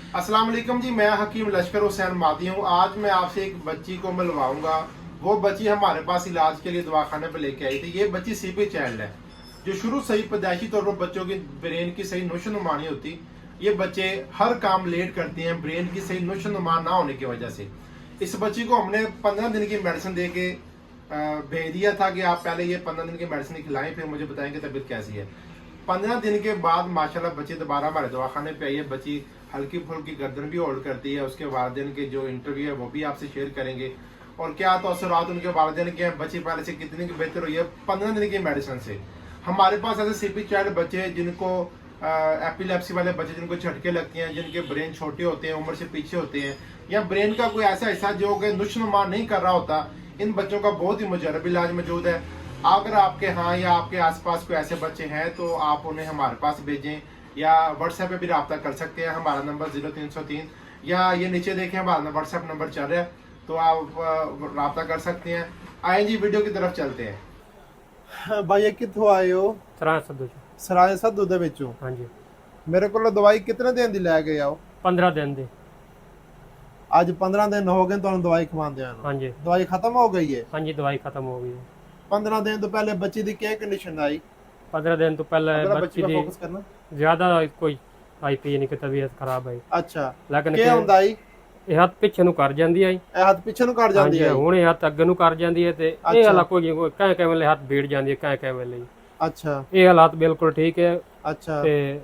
अस्सलाम वालेकुम जी, मैं हकीम लश्कर हुसैन मादी हूँ। आज मैं आपसे एक बच्ची को मिलवाऊंगा। वो बच्ची हमारे पास इलाज के लिए दवाखाने पे लेके आई थी। ये बच्ची सीपी चाइल्ड है, जो शुरू से ही पैदाइशी तौर पर बच्चों की ब्रेन की सही नोशनुमा नहीं होती। ये बच्चे हर काम लेट करते हैं ब्रेन की सही नोशनुमा ना होने की वजह से। इस बच्ची को हमने 15 दिन की मेडिसिन दे के भेज दिया था कि आप पहले ये 15 दिन की मेडिसिन खिलाएं, फिर मुझे बताएं कि तबीयत कैसी है। 15 दिन के बाद माशाल्लाह बच्ची दोबारा हमारे दवाखाने पे आई है। बच्ची हल्की फुल्की गर्दन भी होल्ड करती है। उसके वालिदैन के जो इंटरव्यू है वो भी आपसे शेयर करेंगे, और क्या तो असरात उनके वालिदैन के हैं, बच्ची पहले से कितनी की बेहतर हुई है 15 दिन की मेडिसिन से। हमारे पास ऐसे सीपी चाइल्ड बच्चे हैं जिनको एपिलेप्सी वाले बच्चे, जिनको झटके लगती हैं, जिनके ब्रेन छोटे होते हैं, उम्र से पीछे होते हैं, या ब्रेन का कोई ऐसा हिस्सा जो कि नुशनुमा नहीं कर रहा होता, इन बच्चों का बहुत ही मुजरब इलाज मौजूद है। अगर आपके यहाँ या आपके आसपास कोई ऐसे बच्चे हैं तो आप उन्हें हमारे पास भेजें, या व्हाट्सएप पे भी रब्ता कर सकते हैं। हमारा नंबर 0303, या ये नीचे देखें हमारा व्हाट्सएप नंबर चल रहा है, तो आप रब्ता कर सकते हैं। आए जी वीडियो की तरफ चलते हैं। भाई कित्थों आए हो? सराय सदू ਚ। सराय साधू ਦੇ ਵਿੱਚੋਂ। ਹਾਂਜੀ ਮੇਰੇ ਕੋਲ ਦਵਾਈ ਕਿਤਨੇ ਦਿਨ ਦੀ ਲੈ ਕੇ ਆਓ? 15 ਦਿਨ ਦੀ। ਅੱਜ 15 ਦਿਨ ਹੋ ਗਏ ਤੁਹਾਨੂੰ ਦਵਾਈ ਖਵਾਉਂਦਿਆਂ ਨੂੰ। ਹਾਂਜੀ ਦਵਾਈ ਖਤਮ ਹੋ ਗਈ ਹੈ? ਹਾਂਜੀ ਦਵਾਈ ਖਤਮ ਹੋ ਗਈ ਹੈ। 15 ਦਿਨ ਤੋਂ ਪਹਿਲੇ ਬੱਚੀ ਦੀ ਕੀ ਕੰਡੀਸ਼ਨ ਆਈ? 15 ਦਿਨ ਤੋਂ ਪਹਿਲਾਂ ਅਗਰ ਬੱਚੀ ਬੱਚੀ ਦੀ पे फोकस करना। ਜ਼ਿਆਦਾ ਕੋਈ ਆਈਪੀ ਨਹੀਂ ਕਿ ਤਬੀਅਤ ਖਰਾਬ ਹੈ, ਅੱਛਾ ਲੇਕਿਨ ਕੀ ਹੁੰਦਾ ਈ? ਇਹ ਹੱਥ ਪਿੱਛੇ ਨੂੰ ਕਰ ਜਾਂਦੀ ਹੈ। ਇਹ ਹੱਥ ਪਿੱਛੇ ਨੂੰ ਕਰ ਜਾਂਦੀ ਹੈ? ਹੁਣ ਇਹ ਹੱਥ ਅੱਗੇ ਨੂੰ ਕਰ ਜਾਂਦੀ ਹੈ ਤੇ ਇਹ ਅੱਛਾ। ਹਾਲਾ ਕੋਈ ਕਹਿ ਕਹਿ ਵੇਲੇ ਹੱਥ ਭੀੜ ਜਾਂਦੀ ਹੈ, ਕਹਿ ਕਹਿ ਵੇਲੇ। ਅੱਛਾ ਇਹ ਹਾਲਾਤ ਬਿਲਕੁਲ ਠੀਕ ਹੈ ਅੱਛਾ। ਤੇ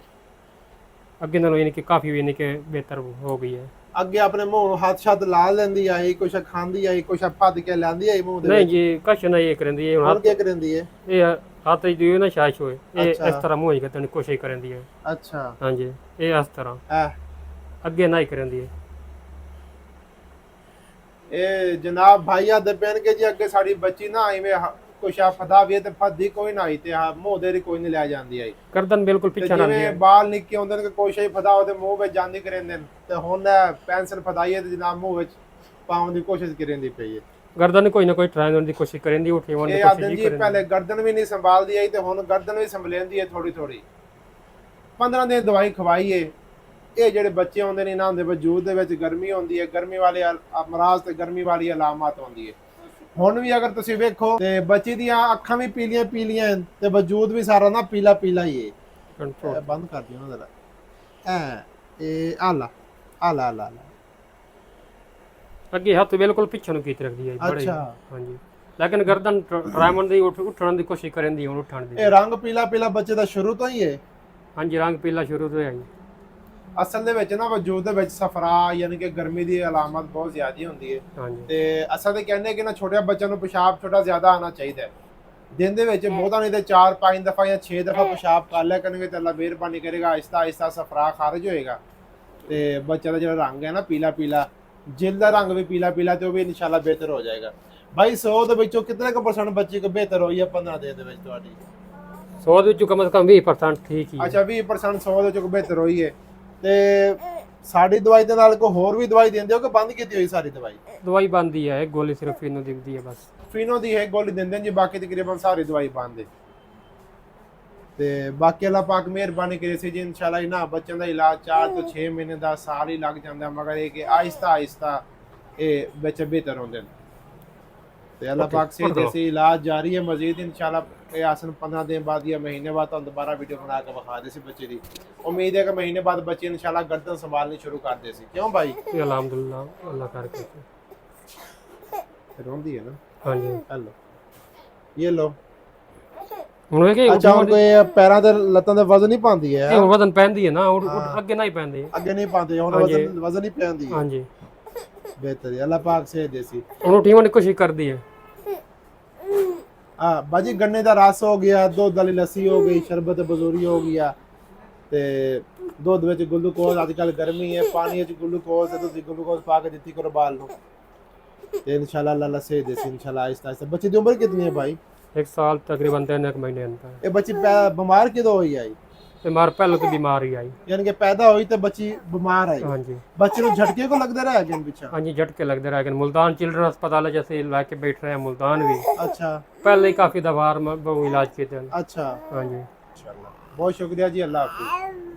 ਅੱਗੇ ਨਾਲੋਂ ਯਾਨੀ ਕਿ ਕਾਫੀ ਯਾਨੀ ਕਿ ਬਿਹਤਰ ਹੋ ਗਈ ਹੈ। ਅੱਗੇ ਆਪਣੇ ਮੂੰਹ ਨੂੰ ਹੱਥ ਸ਼ੱਤ ਲਾ ਲੈਂਦੀ ਆਈ, ਕੁਛ ਖਾਂਦੀ ਆਈ, ਕੁਛ ਫੱਦ ਕੇ ਲੈਂਦੀ ਆਈ ਮੂੰਹ ਦੇ ਨਹੀਂ ਵਿੱਚ? ਜੀ ਕੁਛ ਨਹੀਂ ਇਹ ਕਰਦੀ ਹੈ। ਹੁਣ ਹੁਣ ਕੀ ਕਰਦੀ ਹੈ? ਇਹ ਹੱਥ ਦੀ ਨਾ ਸ਼ਾਇਸ਼ ਹੋਏ ਇਹ ਅੱਛਾ। ਇਸ ਤਰ੍ਹਾਂ ਮੂੰਹ ਹੀ ਕਰਨ ਦੀ ਕੋਸ਼ਿਸ਼ ਕਰਦੀ ਹੈ। ਅੱਛਾ ਹਾਂਜੀ ਇਹ ਇਸ ਤਰ੍ਹਾਂ ਐ ਅੱਗੇ ਨਹੀਂ ਕਰਦੀ ਹੈ। ਇਹ ਜਨਾਬ ਭਾਈਆ ਦੇ ਪੈਣ ਕੇ ਜੀ ਅੱਗੇ ਸਾਡੀ ਬੱਚੀ ਨਾ ਐਵੇਂ ਕੁਛ ਆ ਫਦਾ ਵੀ ਤੇ ਫੱਦੀ ਕੋਈ ਨਾ ਆਈ ਤੇ ਆ ਮੂੰਹ ਦੇ ਕੋਈ ਨਹੀਂ ਲੈ ਜਾਂਦੀ ਆਈ। ਗਰਦਨ ਬਿਲਕੁਲ ਤੇ ਪਿੱਛੇ ਨਾ ਜਿਵੇਂ ਗਈ। ਬਾਲ ਨਿੱਕੇ ਹੁੰਦੇ ਨੇ ਕਿ ਕੋਈ ਸ਼ਈ ਫਦਾ ਉਹਦੇ ਮੂੰਹ ਵਿੱਚ ਜਾਂਦੀ ਕਰਿੰਦੇ ਨੇ, ਤੇ ਹੁਣ ਪੈਨਸਲ ਫਦਾਈਏ ਤੇ ਜਨਾਬ ਮੂੰਹ ਵਿੱਚ ਪਾਉਣ ਦੀ ਕੋਸ਼ਿਸ਼ ਕਰਿੰਦੀ ਪਈ ਹੈ। ਗਰਦਨ ਕੋਈ ਨਾ ਕੋਈ ਟਰਾਈ ਕਰਨ ਦੀ ਕੋਸ਼ਿਸ਼ ਕਰਦੀ, ਉਠਾਉਣ ਦੀ ਇਹ ਕੋਸ਼ਿਸ਼ ਆਦਨ ਜੀ ਕਰਦੀ। ਪਹਿਲੇ ਗਰਦਨ ਵੀ ਨਹੀਂ ਸੰਭਾਲਦੀ ਆਈ ਤੇ ਹੁਣ ਗਰਦਨ ਵੀ ਸੰਭਲੇਂਦੀ ਹੈ ਥੋੜੀ ਥੋੜੀ। 15 ਦਿਨ ਦਵਾਈ ਖਵਾਈਏ। ਇਹ ਜਿਹੜੇ ਬੱਚੇ ਹੁੰਦੇ ਨੇ ਇਹਨਾਂ ਦੇ ਵਜੂਦ ਦੇ ਵਿੱਚ ਗਰਮੀ ਹੁੰਦੀ ਹੈ, ਗਰਮੀ ਵਾਲੇ ਅਮਰਾਜ਼ ਤੇ ਗਰਮੀ ਵਾਲੀ ਅਲਾਮਤ ਹੁੰਦੀ ਹੈ। ਹੁਣ ਵੀ ਅਗਰ ਤੁਸੀਂ ਵੇਖੋ ਤੇ ਬੱਚੀ ਦੀਆਂ ਅੱਖਾਂ ਵੀ ਪੀਲੀਆਂ ਪੀਲੀਆਂ ਤੇ ਵਜੂਦ ਵੀ ਸਾਰਾ ਨਾ ਪੀਲਾ ਪੀਲਾ ਹੀ ਹੈ। ਕੰਟਰੋਲ ਬੰਦ ਕਰ ਦਿਓ ਨਾ ਜਰਾ। ਇਹ ਆਲਾ ਆਲਾ ਆਲਾ ਅੱਗੇ ਹੱਥ ਬਿਲਕੁਲ ਪਿੱਛੇ ਨੂੰ ਕੀਤੀ ਰੱਖਦੀ ਹੈ ਬੜੇ। ਅੱਛਾ। ਹਾਂਜੀ ਲੇਕਿਨ ਗਰਦਨ ਟਰਾਈਮਨ ਦੀ ਉੱਠਣ ਦੀ ਕੋਸ਼ਿਸ਼ ਕਰਦੀ, ਹੁਣ ਉੱਠਣ ਦੀ। ਇਹ ਰੰਗ ਪੀਲਾ ਪੀਲਾ ਬੱਚੇ ਦਾ ਸ਼ੁਰੂ ਤੋਂ ਹੀ ਹੈ? ਹਾਂਜੀ ਰੰਗ ਪੀਲਾ ਸ਼ੁਰੂ ਤੋਂ ਹੈ ਜੀ। ਅਸਲ ਦੇ ਵਿੱਚ ਨਾ ਵਜੂਦ ਦੇ ਵਿੱਚ ਸਫਰਾ ਯਾਨੀ ਕਿ ਗਰਮੀ ਦੀ ਅਲਾਮਤ ਬਹੁਤ ਜ਼ਿਆਦਾ ਹੁੰਦੀ ਹੈ। ਹਾਂਜੀ ਤੇ ਅਸਾਂ ਤੇ ਕਹਿੰਦੇ ਕਿ ਨਾ ਛੋਟੇ ਬੱਚਿਆਂ ਨੂੰ ਪਿਸ਼ਾਬ ਛੋਟਾ ਜ਼ਿਆਦਾ ਆਉਣਾ ਚਾਹੀਦਾ ਹੈ ਦਿਨ ਦੇ ਵਿੱਚ। ਬਹੁਤਾ ਨਹੀਂ ਤੇ 4-5 ਦਫਾ ਜਾਂ 6 ਦਫਾ ਪਿਸ਼ਾਬ ਕਰ ਲਿਆ ਕਰਨਗੇ ਤੇ ਅੱਲਾ ਮਿਹਰਬਾਨੀ ਕਰੇਗਾ, ਆਹਿਸਤਾ ਆਹਿਸਤਾ ਸਫਰਾ ਖਾਰਜ ਹੋਏਗਾ ਤੇ ਬੱਚੇ ਦਾ ਜਿਹੜਾ ਰੰਗ ਹੈ ਨਾ ਪੀਲਾ ਪੀਲਾ, ਜਿਲਦ ਦਾ ਰੰਗ ਵੀ ਪੀਲਾ ਪੀਲਾ, ਤੇ ਉਹ ਵੀ ਇਨਸ਼ਾਅੱਲਾ ਬਿਹਤਰ ਹੋ ਜਾਏਗਾ। ਭਾਈ 100 ਦੇ ਵਿੱਚੋਂ ਕਿੰਨੇ ਕੁ % ਬੱਚੀ ਕੋ ਬਿਹਤਰ ਹੋਈ ਹੈ 15 ਦਿਨ ਦੇ ਵਿੱਚ ਤੁਹਾਡੀ? 100 ਦੇ ਵਿੱਚੋਂ ਕਮ ਸੇ ਕਮ 20% ਠੀਕ ਹੀ ਹੈ। ਅੱਛਾ 20% 100 ਦੇ ਵਿੱਚੋਂ ਬਿਹਤਰ ਹੋਈ ਹੈ। ਤੇ ਸਾਡੀ ਦਵਾਈ ਦੇ ਨਾਲ ਕੋਈ ਹੋਰ ਵੀ ਦਵਾਈ ਦਿੰਦੇ ਹੋ ਕਿ ਬੰਦ ਕੀਤੀ ਹੋਈ ਸਾਰੀ ਦਵਾਈ? ਦਵਾਈ ਬੰਦ ਹੀ ਹੈ, ਇੱਕ ਗੋਲੀ ਸਿਰਫ ਇਹਨੂੰ ਦਿੰਦੀ ਹੈ ਬਸ। ਫੀਨੋ ਦੀ ਹੈ ਗੋਲੀ ਦਿੰਦੇ ਨੇ ਜੀ, ਬਾਕੀ ਤਕਰੀਬਨ ਸਾਰੀ ਦਵਾਈ ਬੰਦ ਹੈ। ਤੇ ਬਾਕੀ ਅੱਲਾਹ ਪਾਕ ਮਿਹਰਬਾਨੀ ਕਰੇ ਸੀ ਜੀ ਇਨਸ਼ਾਅੱਲਾ ਇਹਨਾਂ ਬੱਚਿਆਂ ਦਾ ਇਲਾਜ 4 ਤੋਂ 6 ਮਹੀਨੇ ਦਾ ਸਾਲ ਹੀ ਲੱਗ ਜਾਂਦਾ, ਮਗਰ ਇਹ ਕਿ ਆਹਿਸਤਾ ਆਹਿਸਤਾ ਇਹ ਬੱਚੇ ਬਿਹਤਰ ਹੁੰਦੇ ਨੇ। ਤੇ ਅੱਲਾਹ ਪਾਕ ਸੇ ਜੈਸੇ ਇਲਾਜ ਜਾਰੀ ਹੈ ਮਜ਼ੀਦ ਇਨਸ਼ਾਅੱਲਾ। ਇਹ ਆਸਨ 15 ਦਿਨ ਬਾਅਦ ਜਾਂ ਮਹੀਨੇ ਬਾਅਦ ਤੁਹਾਨੂੰ ਦੁਬਾਰਾ ਵੀਡੀਓ ਬਣਾ ਕੇ ਵਿਖਾ ਦੇ ਸੀ ਬੱਚੇ ਦੀ। ਉਮੀਦ ਹੈ ਕਿ ਮਹੀਨੇ ਬਾਅਦ ਬੱਚੇ ਇਨਸ਼ਾਅੱਲਾ ਗਰਦਨ ਸੰਭਾਲਣੀ ਸ਼ੁਰੂ ਕਰ ਦੇ ਸੀ। ਕਿਉਂ ਭਾਈ? ਤੇ ਅਲਹਮਦੁਲਿਲਾ ਅੱਲਾਹ ਕਰਕੇ। ਰੋਂਦੀ ਹੈ ਨਾ? ਹਾਂਜੀ ਹੈਲੋ ਇਹ ਲੋ। ਹੁਣ ਇਹ ਕਿ ਅੱਛਾ ਹੁਣ ਕੋਈ ਪੈਰਾਂ ਤੇ ਲੱਤਾਂ ਤੇ ਵਜ਼ਨ ਨਹੀਂ ਪਾਉਂਦੀ ਹੈ? ਇਹ ਵਜ਼ਨ ਪੈਂਦੀ ਹੈ ਨਾ, ਅੱਗੇ ਨਹੀਂ ਪੈਂਦੀ। ਅੱਗੇ ਨਹੀਂ ਪਾਉਂਦੇ ਹੁਣ ਵਜ਼ਨ ਨਹੀਂ ਪੈਂਦੀ। ਹਾਂਜੀ ਬਿਹਤਰ ਹੈ ਅੱਲਾਹ ਪਾਕ ਸੇ ਦੇਸੀ। ਹੁਣ ਉਠਾਉਣ ਦੀ ਕੋਸ਼ਿਸ਼ ਕਰਦੀ ਹੈ। हाँ बाजी गन्ने का रस हो गया, दुध वाली लस्सी हो गई, शरबत बजूरी हो गया, ते दुध विच ग्लूकोज अजकल गर्मी है, पानी विच ग्लूकोज है, तुसीं ग्लूकोज पा के दित्ती करो बाल नूं ते इंशाल्लाह अल्लाह लस्सी देसी इंशाल्लाह आहिस्ता आहिस्ता। बच्चे दी उम्र कितनी है भाई? 1 साल तकरीबन 3 महीने अंदर। ये बच्ची बीमार किदों हुई आई? बीमार पहले तो बीमार ही आई। यानी कि पैदा हुई तो बच्ची बीमार आई? हाँ जी। बच्चे को झटके को लगते रहे अगे पीछे? हाँ जी झटके लगते रहे। मुल्तान चिल्ड्रन अस्पताल जैसे लाके बैठ रहे हैं मुल्तान भी। अच्छा पहले ही काफी दफा इलाज किए थे। अच्छा हाँ जी इंशाल्लाह। बहुत शुक्रिया जी, अल्लाह हाफिज़।